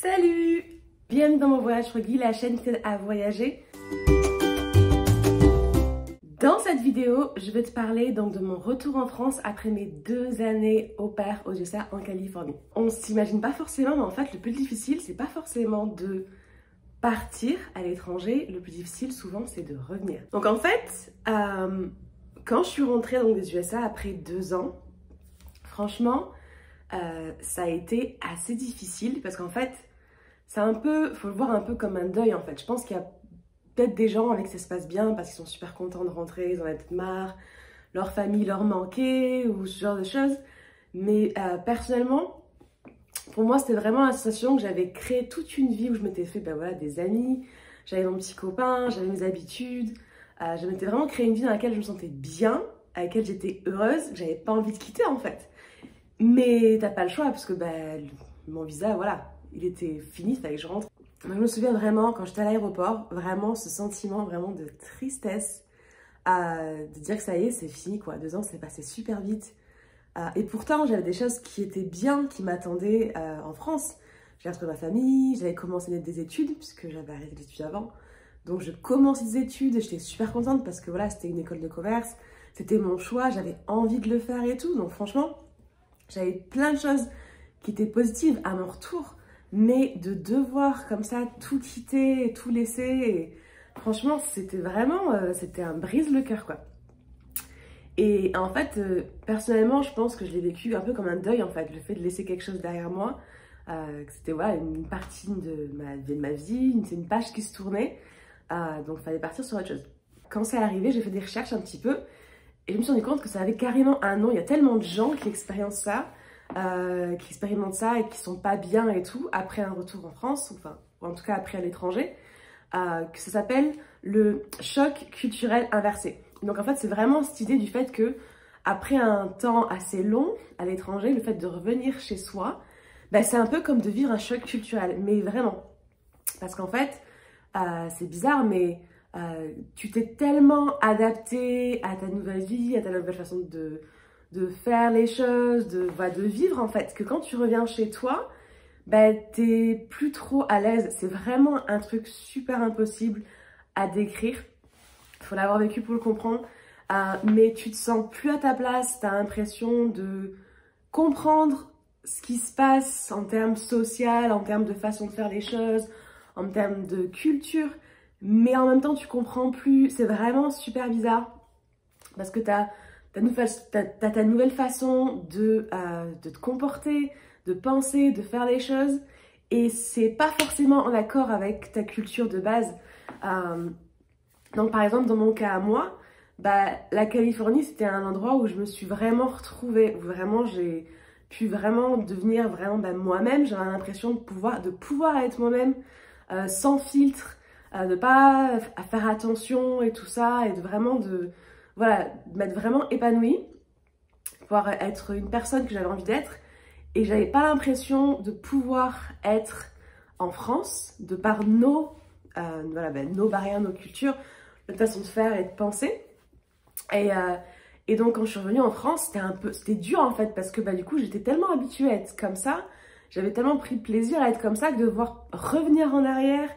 Salut! Bienvenue dans mon voyage Froggy, la chaîne qui t'aide à voyager. Dans cette vidéo, je vais te parler donc de mon retour en France après mes 2 années au pair aux USA en Californie. On s'imagine pas forcément, mais en fait le plus difficile, c'est pas forcément de partir à l'étranger, le plus difficile souvent c'est de revenir. Donc en fait, quand je suis rentrée donc des USA après 2 ans, franchement, ça a été assez difficile parce qu'en fait, c'est un peu, faut le voir un peu comme un deuil en fait. Je pense qu'il y a peut-être des gens avec qui ça se passe bien parce qu'ils sont super contents de rentrer, ils en ont peut-être marre, leur famille leur manquait ou ce genre de choses. Mais personnellement, pour moi, c'était vraiment la sensation que j'avais créé toute une vie où je m'étais fait voilà, des amis, j'avais mon petit copain, j'avais mes habitudes. Je m'étais vraiment créé une vie dans laquelle je me sentais bien, à laquelle j'étais heureuse, que j'avais pas envie de quitter en fait. Mais t'as pas le choix parce que mon visa, voilà, il était fini, il fallait que je rentre. Moi, je me souviens vraiment, quand j'étais à l'aéroport, vraiment ce sentiment vraiment de tristesse, de dire que ça y est, c'est fini quoi. 2 ans, c'est passé super vite. Et pourtant, j'avais des choses qui étaient bien, qui m'attendaient en France. J'avais retrouvé ma famille, j'avais commencé des études, puisque j'avais arrêté les études avant. Donc je commençais des études et j'étais super contente parce que voilà, c'était une école de commerce, c'était mon choix, j'avais envie de le faire et tout. Donc franchement, j'avais plein de choses qui étaient positives à mon retour, mais de devoir comme ça tout quitter, tout laisser, et franchement, c'était vraiment, c'était un brise le cœur quoi. Et en fait, personnellement, je pense que je l'ai vécu un peu comme un deuil en fait, le fait de laisser quelque chose derrière moi, que c'était voilà, une partie de ma vie, c'est une page qui se tournait, donc il fallait partir sur autre chose. Quand c'est arrivé, j'ai fait des recherches un petit peu, et je me suis rendu compte que ça avait carrément un nom. Il y a tellement de gens qui expérimentent ça et qui sont pas bien et tout, après un retour en France, ou en tout cas après à l'étranger, que ça s'appelle le choc culturel inversé. Donc en fait, c'est vraiment cette idée du fait que après un temps assez long à l'étranger, le fait de revenir chez soi, c'est un peu comme de vivre un choc culturel, mais vraiment. Parce qu'en fait, c'est bizarre, mais tu t'es tellement adapté à ta nouvelle vie, à ta nouvelle façon de faire les choses, de vivre en fait, que quand tu reviens chez toi, t'es plus trop à l'aise. C'est vraiment un truc super impossible à décrire. Il faut l'avoir vécu pour le comprendre. Mais tu te sens plus à ta place, tu as l'impression de comprendre ce qui se passe en termes social, en termes de façon de faire les choses, en termes de culture, mais en même temps tu comprends plus. C'est vraiment super bizarre parce que t'as ta nouvelle façon de te comporter, de penser, de faire les choses, et c'est pas forcément en accord avec ta culture de base. Donc par exemple dans mon cas à moi, la Californie c'était un endroit où je me suis vraiment retrouvée, où vraiment j'ai pu vraiment devenir vraiment moi-même. J'avais l'impression de pouvoir être moi-même sans filtre, de pas faire attention et tout ça, et de vraiment m'être vraiment épanouie, pouvoir être une personne que j'avais envie d'être. Et j'avais pas l'impression de pouvoir être en France, de par nos barrières, nos cultures, notre façon de faire et de penser. Et donc quand je suis revenue en France, c'était dur en fait, parce que du coup j'étais tellement habituée à être comme ça, j'avais tellement pris plaisir à être comme ça, que de devoir revenir en arrière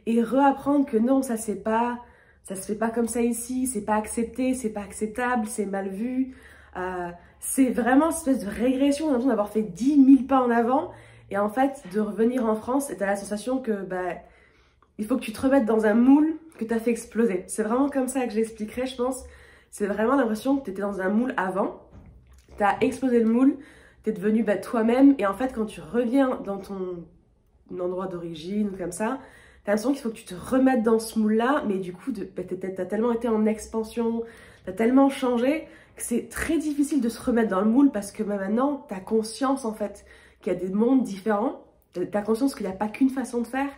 et réapprendre que non, ça se fait pas comme ça ici, c'est pas accepté, c'est pas acceptable, c'est mal vu. C'est vraiment cette espèce de régression, on a l'impression d'avoir fait 10 000 pas en avant, et en fait de revenir en France, et t'as la sensation que il faut que tu te remettes dans un moule que t'as fait exploser. C'est vraiment comme ça que j'expliquerais, je pense. C'est vraiment l'impression que t'étais dans un moule avant, t'as explosé le moule, t'es devenu toi-même, et en fait quand tu reviens dans ton endroit d'origine ou comme ça, t'as l'impression qu'il faut que tu te remettes dans ce moule-là, mais du coup t'as tellement été en expansion, t'as tellement changé, que c'est très difficile de se remettre dans le moule, parce que maintenant t'as conscience en fait qu'il y a des mondes différents, t'as conscience qu'il n'y a pas qu'une façon de faire,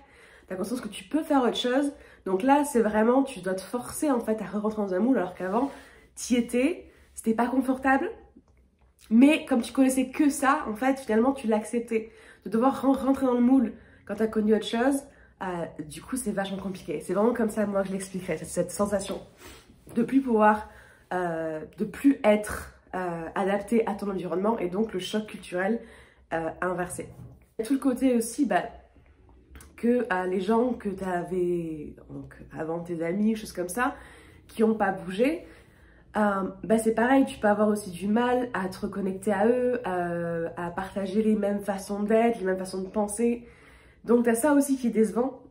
t'as conscience que tu peux faire autre chose. Donc là c'est vraiment, tu dois te forcer en fait à rentrer dans un moule, alors qu'avant t'y étais, c'était pas confortable, mais comme tu connaissais que ça, en fait finalement tu l'acceptais. De devoir rentrer dans le moule quand t'as connu autre chose, du coup c'est vachement compliqué. C'est vraiment comme ça moi je l'expliquerais, cette sensation de plus pouvoir, de plus être adapté à ton environnement, et donc le choc culturel inversé. Tout le côté aussi que les gens que tu avais avant, tes amis, choses comme ça, qui n'ont pas bougé, c'est pareil, tu peux avoir aussi du mal à te reconnecter à eux, à partager les mêmes façons d'être, les mêmes façons de penser. Donc tu as ça aussi qui est décevant.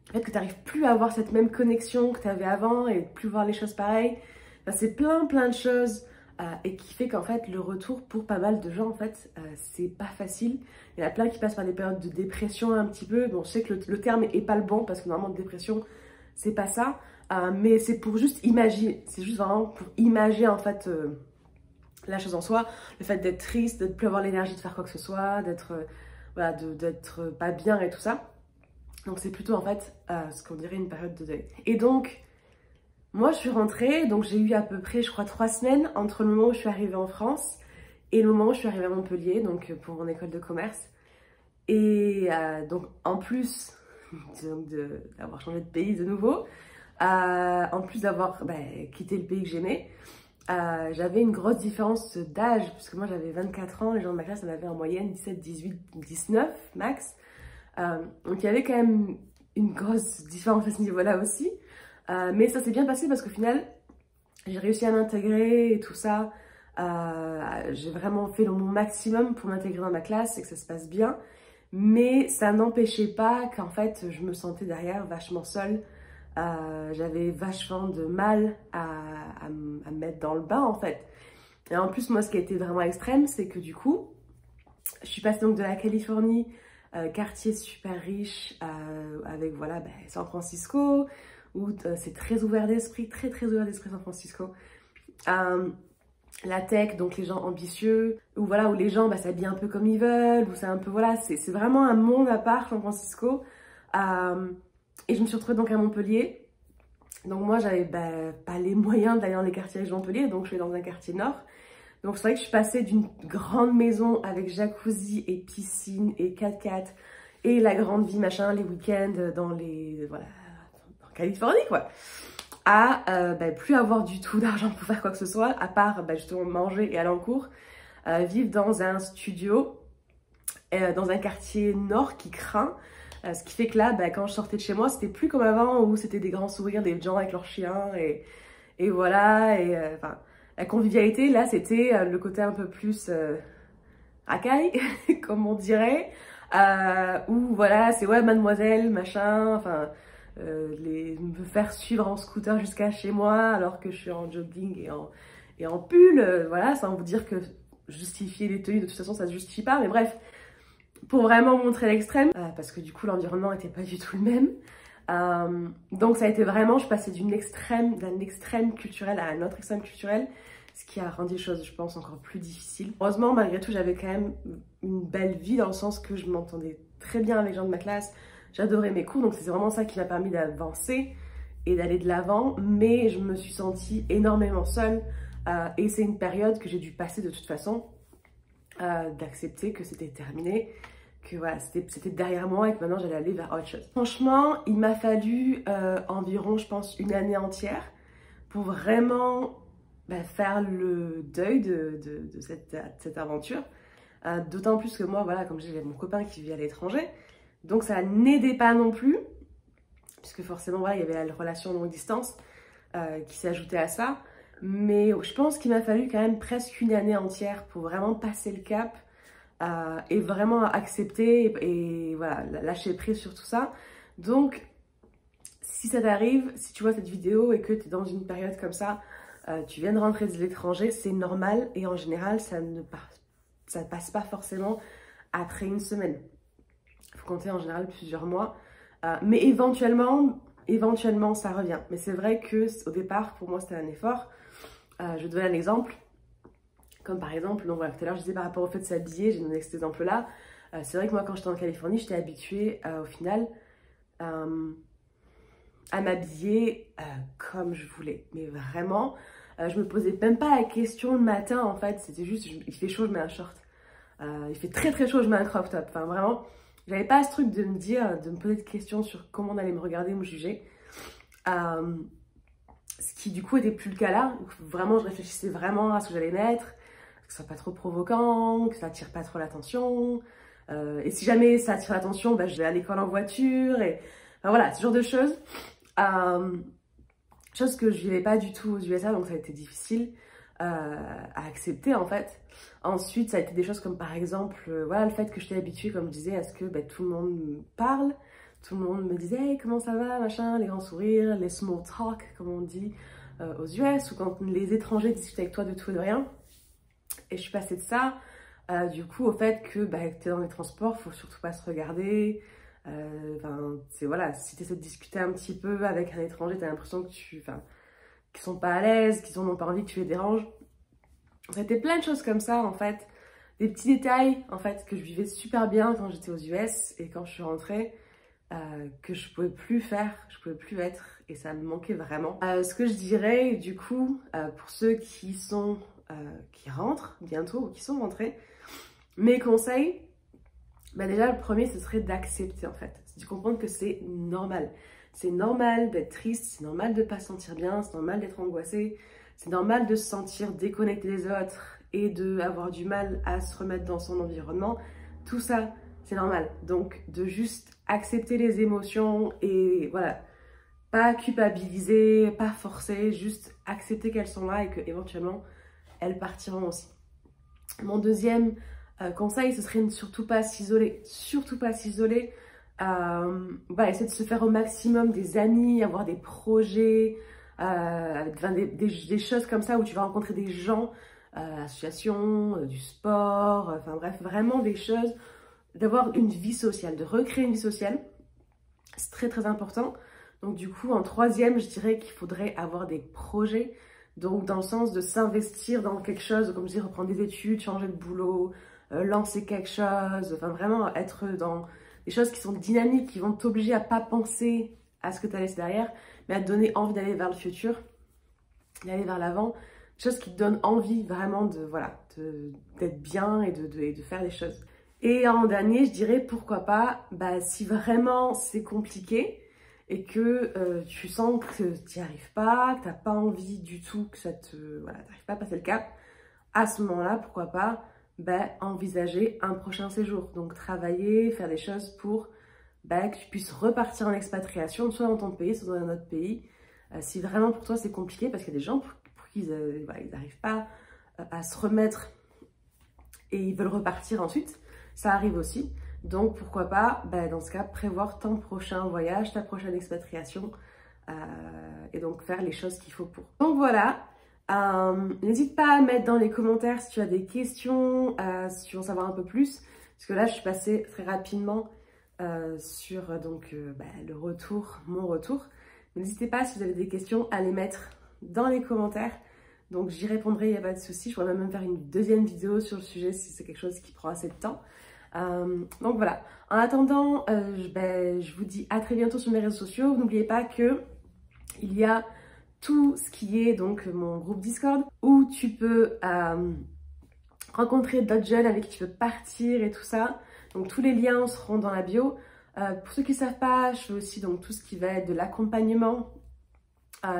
En fait, que tu n'arrives plus à avoir cette même connexion que tu avais avant et plus voir les choses pareilles. C'est plein de choses et qui fait qu'en fait, le retour pour pas mal de gens, en fait, c'est pas facile. Il y en a plein qui passent par des périodes de dépression un petit peu. Bon, je sais que le terme est pas le bon parce que normalement, dépression, c'est pas ça. Mais c'est pour juste imaginer. C'est juste vraiment pour imaginer, en fait, la chose en soi. Le fait d'être triste, de ne plus avoir l'énergie de faire quoi que ce soit, d'être voilà, d'être pas bien et tout ça. Donc c'est plutôt en fait ce qu'on dirait une période de deuil. Et donc, moi je suis rentrée, donc j'ai eu à peu près, je crois, 3 semaines entre le moment où je suis arrivée en France et le moment où je suis arrivée à Montpellier, donc pour mon école de commerce. Et donc en plus d'avoir changé de pays de nouveau, en plus d'avoir quitté le pays que j'aimais, j'avais une grosse différence d'âge, puisque moi j'avais 24 ans, les gens de ma classe en avaient en moyenne 17, 18, 19 max. Donc il y avait quand même une grosse différence à ce niveau-là aussi. Mais ça s'est bien passé parce qu'au final, j'ai réussi à m'intégrer et tout ça. J'ai vraiment fait mon maximum pour m'intégrer dans ma classe et que ça se passe bien. Mais ça n'empêchait pas qu'en fait, je me sentais derrière vachement seule. J'avais vachement de mal à me mettre dans le bain en fait. Et en plus, moi, ce qui a été vraiment extrême, c'est que du coup, je suis passée donc de la Californie, quartier super riche, avec voilà, San Francisco, où c'est très ouvert d'esprit, très ouvert d'esprit San Francisco. La tech, donc les gens ambitieux, où voilà, où les gens s'habillent un peu comme ils veulent, où c'est un peu, voilà, c'est vraiment un monde à part, San Francisco. Et je me suis retrouvée donc à Montpellier. Donc moi, j'avais pas les moyens d'aller dans les quartiers riches de Montpellier, donc je suis dans un quartier nord. Donc c'est vrai que je suis passée d'une grande maison avec jacuzzi et piscine et 4x4 et la grande vie, machin, les week-ends voilà, en Californie quoi, à plus avoir du tout d'argent pour faire quoi que ce soit, à part justement manger et aller en cours, vivre dans un studio, dans un quartier nord qui craint. Ce qui fait que là, quand je sortais de chez moi, c'était plus comme avant où c'était des grands sourires, des gens avec leurs chiens et voilà, et enfin... La convivialité, là, c'était le côté un peu plus racaille, comme on dirait, où voilà, c'est ouais, mademoiselle, machin, enfin, me faire suivre en scooter jusqu'à chez moi alors que je suis en jogging et en pull, voilà, sans vous dire que justifier les tenues, de toute façon, ça se justifie pas, mais bref, pour vraiment montrer l'extrême, parce que du coup, l'environnement n'était pas du tout le même. Donc ça a été vraiment, je passais d'un extrême culturel à un autre extrême culturel, ce qui a rendu les choses, je pense, encore plus difficiles. Heureusement, malgré tout, j'avais quand même une belle vie dans le sens que je m'entendais très bien avec les gens de ma classe, j'adorais mes cours, donc c'est vraiment ça qui m'a permis d'avancer et d'aller de l'avant, mais je me suis sentie énormément seule et c'est une période que j'ai dû passer de toute façon, d'accepter que c'était terminé, que voilà, c'était derrière moi et que maintenant j'allais aller vers autre chose. Franchement, il m'a fallu environ, je pense, une année entière pour vraiment faire le deuil de cette aventure. D'autant plus que moi, voilà, comme j'ai mon copain qui vit à l'étranger, donc ça n'aidait pas non plus, puisque forcément, voilà, il y avait la relation longue distance qui s'ajoutait à ça. Mais je pense qu'il m'a fallu quand même presque une année entière pour vraiment passer le cap et vraiment accepter et voilà, lâcher prise sur tout ça. Donc, si ça t'arrive, si tu vois cette vidéo et que tu es dans une période comme ça, tu viens de rentrer de l'étranger, c'est normal et en général, ça ne passe pas forcément après une semaine. Il faut compter en général plusieurs mois. Mais éventuellement, ça revient. Mais c'est vrai qu'au départ, pour moi, c'était un effort. Je vais te donner un exemple. Comme par exemple, donc voilà, tout à l'heure je disais par rapport au fait de s'habiller, j'ai donné cet exemple-là. C'est vrai que moi quand j'étais en Californie, j'étais habituée au final à m'habiller comme je voulais. Mais vraiment, je me posais même pas la question le matin en fait, c'était juste, il fait chaud, je mets un short. Il fait très chaud, je mets un crop top. Enfin vraiment, j'avais pas ce truc de me dire, de me poser de questions sur comment on allait me regarder, me juger. Ce qui du coup était plus le cas là. Vraiment, je réfléchissais vraiment à ce que j'allais mettre, que ce soit pas trop provoquant, que ça attire pas trop l'attention, Et si jamais ça attire l'attention, je vais à l'école en voiture. Et enfin, voilà, ce genre de choses. Chose que je vivais pas du tout aux USA, donc ça a été difficile à accepter en fait. Ensuite, ça a été des choses comme par exemple, voilà, le fait que j'étais habituée, comme je disais, à ce que tout le monde me parle. Tout le monde me disait hey, comment ça va, machin, les grands sourires, les small talk, comme on dit aux US, ou quand les étrangers discutent avec toi de tout et de rien. Et je suis passée de ça, du coup, au fait que tu es dans les transports, faut surtout pas se regarder. Voilà, si tu essaies de discuter un petit peu avec un étranger, tu as l'impression que qu'ils sont pas à l'aise, qu'ils n'ont pas envie que tu les déranges. C'était plein de choses comme ça, en fait. Des petits détails, en fait, que je vivais super bien quand j'étais aux US et quand je suis rentrée. Que je pouvais plus faire, je pouvais plus être et ça me manquait vraiment. Ce que je dirais du coup pour ceux qui rentrent bientôt ou qui sont rentrés, mes conseils, déjà le premier ce serait d'accepter en fait, c'est de comprendre que c'est normal. C'est normal d'être triste, c'est normal de pas se sentir bien, c'est normal d'être angoissé, c'est normal de se sentir déconnecté des autres et d'avoir du mal à se remettre dans son environnement. Tout ça, c'est normal. Donc, de juste accepter les émotions et voilà, pas culpabiliser, pas forcer, juste accepter qu'elles sont là et qu'éventuellement, elles partiront aussi. Mon deuxième conseil, ce serait de surtout pas s'isoler. Surtout pas s'isoler. Essayer de se faire au maximum des amis, avoir des projets, des choses comme ça où tu vas rencontrer des gens, associations, du sport, enfin bref, vraiment des choses, d'avoir une vie sociale, de recréer une vie sociale, c'est très très important. Donc du coup, en troisième, je dirais qu'il faudrait avoir des projets, donc dans le sens de s'investir dans quelque chose, comme je dis, reprendre des études, changer de boulot, lancer quelque chose, enfin vraiment être dans des choses qui sont dynamiques, qui vont t'obliger à pas penser à ce que tu as laissé derrière, mais à te donner envie d'aller vers le futur, d'aller vers l'avant, des choses qui te donnent envie vraiment d'être bien et de faire des choses. Et en dernier, je dirais pourquoi pas, si vraiment c'est compliqué et que tu sens que tu n'y arrives pas, que tu n'as pas envie du tout, que tu n'arrives pas à passer le cap, à ce moment-là, pourquoi pas envisager un prochain séjour. Donc travailler, faire des choses pour que tu puisses repartir en expatriation, soit dans ton pays, soit dans un autre pays. Si vraiment pour toi c'est compliqué, parce qu'il y a des gens pour qui ils n'arrivent pas à se remettre et ils veulent repartir ensuite, ça arrive aussi. Donc pourquoi pas, dans ce cas, prévoir ton prochain voyage, ta prochaine expatriation et donc faire les choses qu'il faut pour. Donc voilà, n'hésite pas à mettre dans les commentaires si tu as des questions, si tu veux en savoir un peu plus, parce que là je suis passée très rapidement sur le retour, mon retour. N'hésitez pas si vous avez des questions à les mettre dans les commentaires. Donc j'y répondrai, il n'y a pas de souci. Je pourrais même faire une deuxième vidéo sur le sujet si c'est quelque chose qui prend assez de temps. Donc voilà. En attendant, je vous dis à très bientôt sur mes réseaux sociaux. N'oubliez pas que il y a tout ce qui est donc mon groupe Discord où tu peux rencontrer d'autres jeunes avec qui tu peux partir et tout ça. Donc tous les liens seront dans la bio. Pour ceux qui ne savent pas, je fais aussi donc tout ce qui va être de l'accompagnement.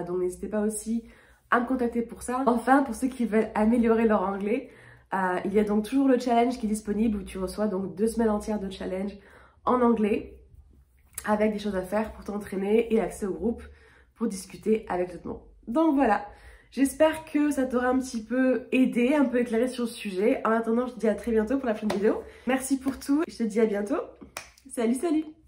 Donc n'hésitez pas aussi à me contacter pour ça. Enfin, pour ceux qui veulent améliorer leur anglais, il y a donc toujours le challenge qui est disponible où tu reçois donc 2 semaines entières de challenge en anglais avec des choses à faire pour t'entraîner et accès au groupe pour discuter avec d'autres monde. Donc voilà, j'espère que ça t'aura un petit peu aidé, un peu éclairé sur le sujet. En attendant, je te dis à très bientôt pour la prochaine vidéo. Merci pour tout et je te dis à bientôt. Salut, salut!